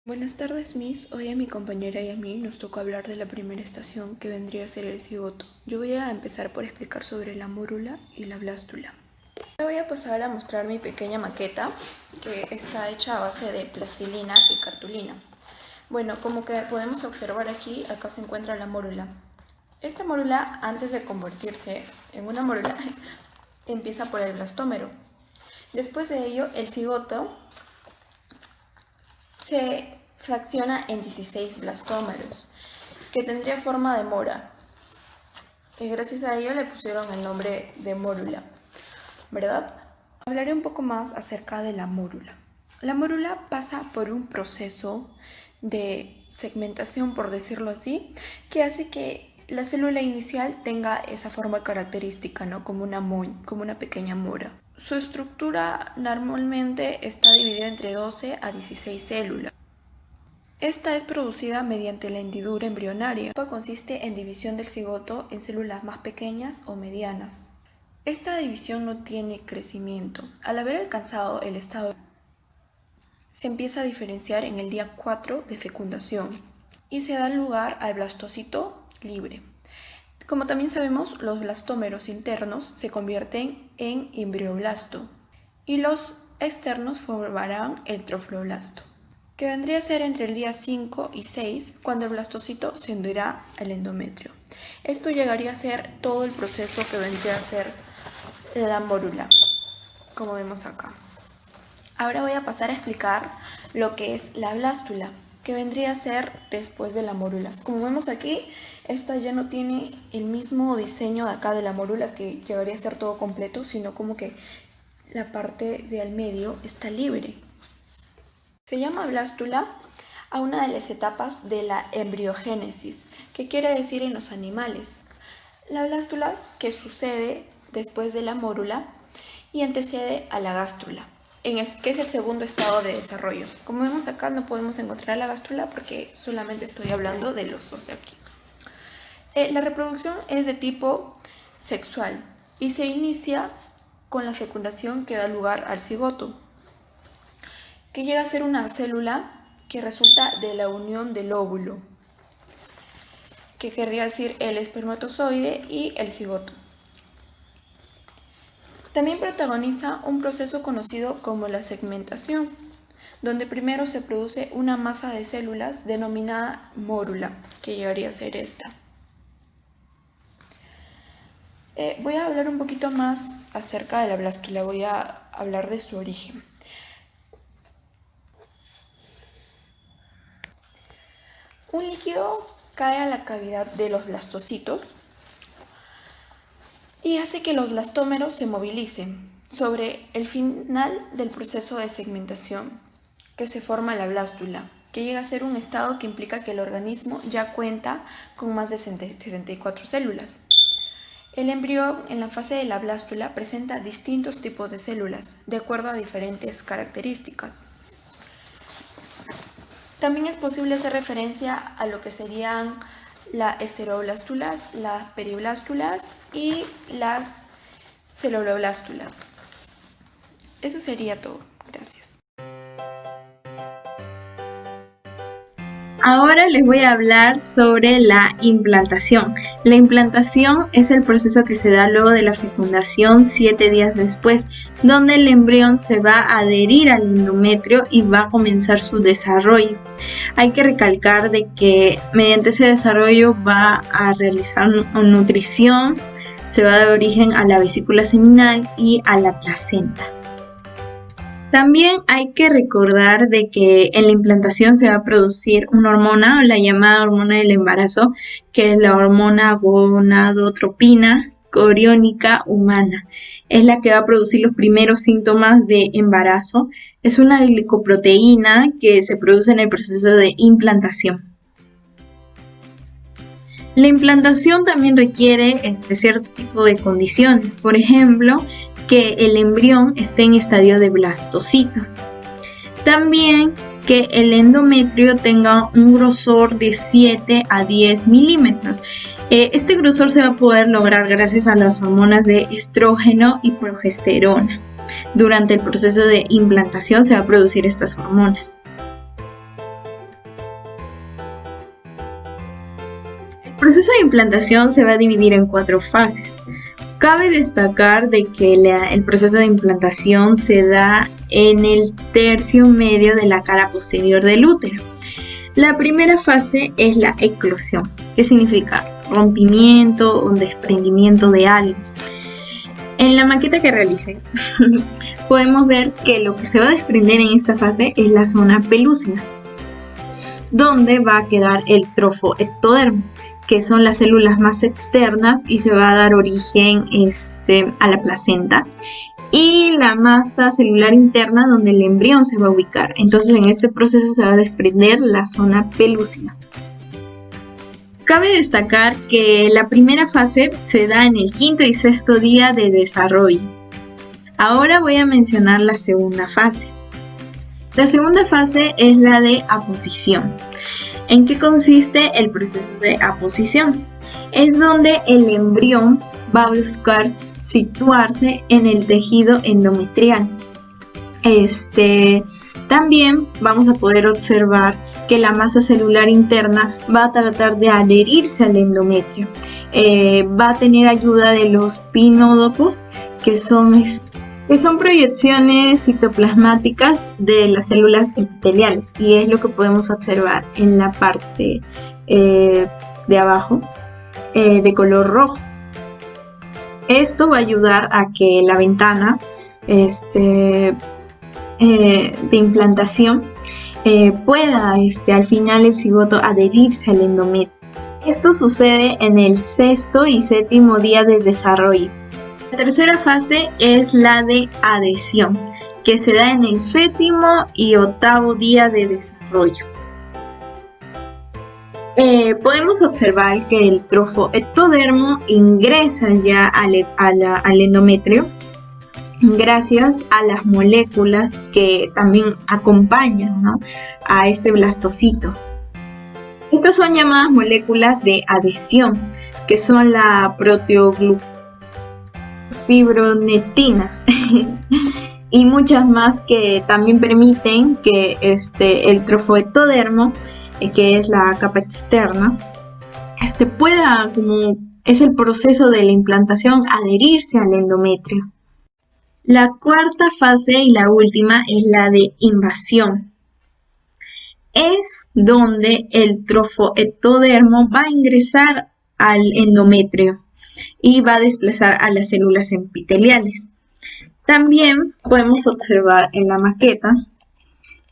Buenas tardes, Miss. Hoy a mi compañera y a mí nos tocó hablar de la primera estación, que vendría a ser el cigoto. Yo voy a empezar por explicar sobre la mórula y la blástula. Ahora voy a pasar a mostrar mi pequeña maqueta, que está hecha a base de plastilina y cartulina. Bueno, como que podemos observar aquí, acá se encuentra la mórula. Esta mórula, antes de convertirse en una mórula, empieza por el blastómero. Después de ello, el cigoto se fracciona en 16 blastómeros, que tendría forma de mora. Y gracias a ello le pusieron el nombre de mórula, ¿verdad? Hablaré un poco más acerca de la mórula. La mórula pasa por un proceso de segmentación, por decirlo así, que hace que la célula inicial tenga esa forma característica, ¿no? Como una pequeña mora. Su estructura normalmente está dividida entre 12 a 16 células. Esta es producida mediante la hendidura embrionaria. Consiste en división del cigoto en células más pequeñas o medianas. Esta división no tiene crecimiento. Al haber alcanzado el estado, se empieza a diferenciar en el día 4 de fecundación y se da lugar al blastocito libre. Como también sabemos, los blastómeros internos se convierten en embrioblasto y los externos formarán el trofloblasto, que vendría a ser entre el día 5 y 6, cuando el blastocito se hundirá al endometrio. Esto llegaría a ser todo el proceso que vendría a ser la mórula, como vemos acá. Ahora voy a pasar a explicar lo que es la blástula, que vendría a ser después de la mórula. Como vemos aquí, esta ya no tiene el mismo diseño de acá de la mórula, que llegaría a ser todo completo, sino como que la parte de al medio está libre. Se llama blástula a una de las etapas de la embriogénesis, que quiere decir en los animales. La blástula que sucede después de la mórula y antecede a la gástrula, que es el segundo estado de desarrollo. Como vemos acá, no podemos encontrar la gástrula porque solamente estoy hablando de los óseos aquí. La reproducción es de tipo sexual y se inicia con la fecundación que da lugar al cigoto, que llega a ser una célula que resulta de la unión del óvulo, que querría decir el espermatozoide y el cigoto. También protagoniza un proceso conocido como la segmentación, donde primero se produce una masa de células denominada mórula, que llegaría a ser esta. Voy a hablar un poquito más acerca de la blástula, voy a hablar de su origen. Un líquido cae a la cavidad de los blastocitos y hace que los blastómeros se movilicen sobre el final del proceso de segmentación, que se forma la blástula, que llega a ser un estado que implica que el organismo ya cuenta con más de 64 células. El embrión en la fase de la blástula presenta distintos tipos de células, de acuerdo a diferentes características. También es posible hacer referencia a lo que serían las estereoblástulas, las periblástulas y las celuloblástulas. Eso sería todo. Gracias. Ahora les voy a hablar sobre la implantación. La implantación es el proceso que se da luego de la fecundación 7 días después, donde el embrión se va a adherir al endometrio y va a comenzar su desarrollo. Hay que recalcar de que mediante ese desarrollo va a realizar nutrición, se va a dar origen a la vesícula seminal y a la placenta. También hay que recordar de que en la implantación se va a producir una hormona, la llamada hormona del embarazo, que es la hormona gonadotropina coriónica humana. Es la que va a producir los primeros síntomas de embarazo. Es una glicoproteína que se produce en el proceso de implantación. La implantación también requiere cierto tipo de condiciones, por ejemplo, que el embrión esté en estadio de blastocito. También que el endometrio tenga un grosor de 7 a 10 milímetros. Este grosor se va a poder lograr gracias a las hormonas de estrógeno y progesterona. Durante el proceso de implantación se va a producir estas hormonas. El proceso de implantación se va a dividir en 4 fases. Cabe destacar de que el proceso de implantación se da en el tercio medio de la cara posterior del útero. La primera fase es la eclosión, que significa rompimiento o desprendimiento de algo. En la maqueta que realicé podemos ver que lo que se va a desprender en esta fase es la zona pelúcida, donde va a quedar el trofoectodermo, que son las células más externas, y se va a dar origen a la placenta, y la masa celular interna donde el embrión se va a ubicar. Entonces en este proceso se va a desprender la zona pelúcida. Cabe destacar que la primera fase se da en el 5º y 6º día de desarrollo. Ahora voy a mencionar la segunda fase. La segunda fase es la de aposición. ¿En qué consiste el proceso de aposición? Es donde el embrión va a buscar situarse en el tejido endometrial. También vamos a poder observar que la masa celular interna va a tratar de adherirse al endometrio. Va a tener ayuda de los pinódopos, que son proyecciones citoplasmáticas de las células epiteliales, y es lo que podemos observar en la parte de abajo de color rojo. Esto va a ayudar a que la ventana de implantación pueda al final el cigoto adherirse al endometrio. Esto sucede en el 6º y 7º día de desarrollo. La tercera fase es la de adhesión, que se da en el 7º y 8º día de desarrollo. Podemos observar que el trofoectodermo ingresa ya al endometrio gracias a las moléculas que también acompañan, ¿no?, a este blastocito. Estas son llamadas moléculas de adhesión, que son la proteoglufibronectinas y muchas más, que también permiten que el trofoectodermo, que es la capa externa, pueda, como es el proceso de la implantación, adherirse al endometrio. La cuarta fase y la última es la de invasión. Es donde el trofoectodermo va a ingresar al endometrio y va a desplazar a las células epiteliales. También podemos observar en la maqueta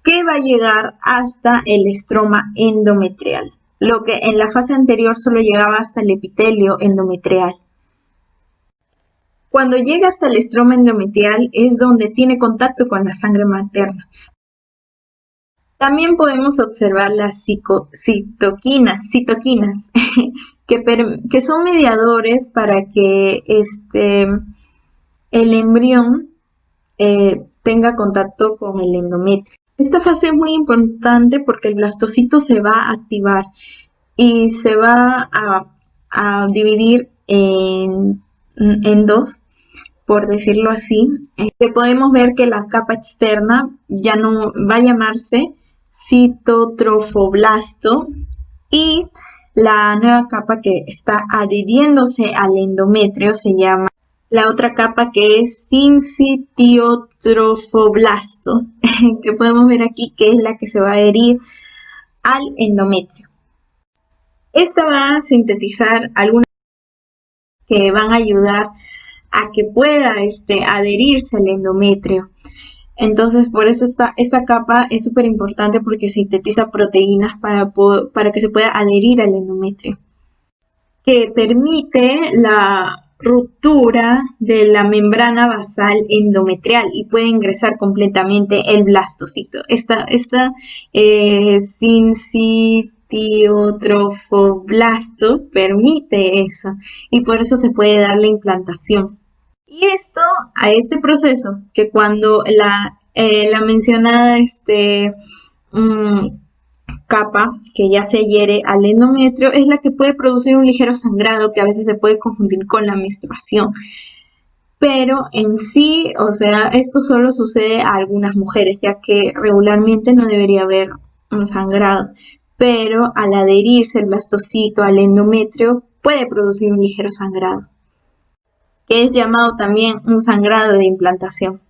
que va a llegar hasta el estroma endometrial, lo que en la fase anterior solo llegaba hasta el epitelio endometrial. Cuando llega hasta el estroma endometrial es donde tiene contacto con la sangre materna. También podemos observar las citoquinas que son mediadores para que el embrión tenga contacto con el endometrio. Esta fase es muy importante porque el blastocito se va a activar y se va a dividir en 2, por decirlo así. Podemos ver que la capa externa ya no va a llamarse citotrofoblasto, y la nueva capa que está adhiriéndose al endometrio se llama la otra capa, que es sincitiotrofoblasto, que podemos ver aquí que es la que se va a adherir al endometrio. Esta va a sintetizar algunas que van a ayudar a que pueda adherirse al endometrio. Entonces, por eso esta capa es súper importante, porque sintetiza proteínas para que se pueda adherir al endometrio, que permite la ruptura de la membrana basal endometrial y puede ingresar completamente el blastocito. Esta sincitiotrofoblasto permite eso, y por eso se puede dar la implantación. Y esto, a este proceso, que cuando la mencionada capa que ya se adhiere al endometrio es la que puede producir un ligero sangrado, que a veces se puede confundir con la menstruación. Pero en sí, o sea, esto solo sucede a algunas mujeres, ya que regularmente no debería haber un sangrado. pero al adherirse el blastocito al endometrio puede producir un ligero sangrado, que es llamado también un sangrado de implantación.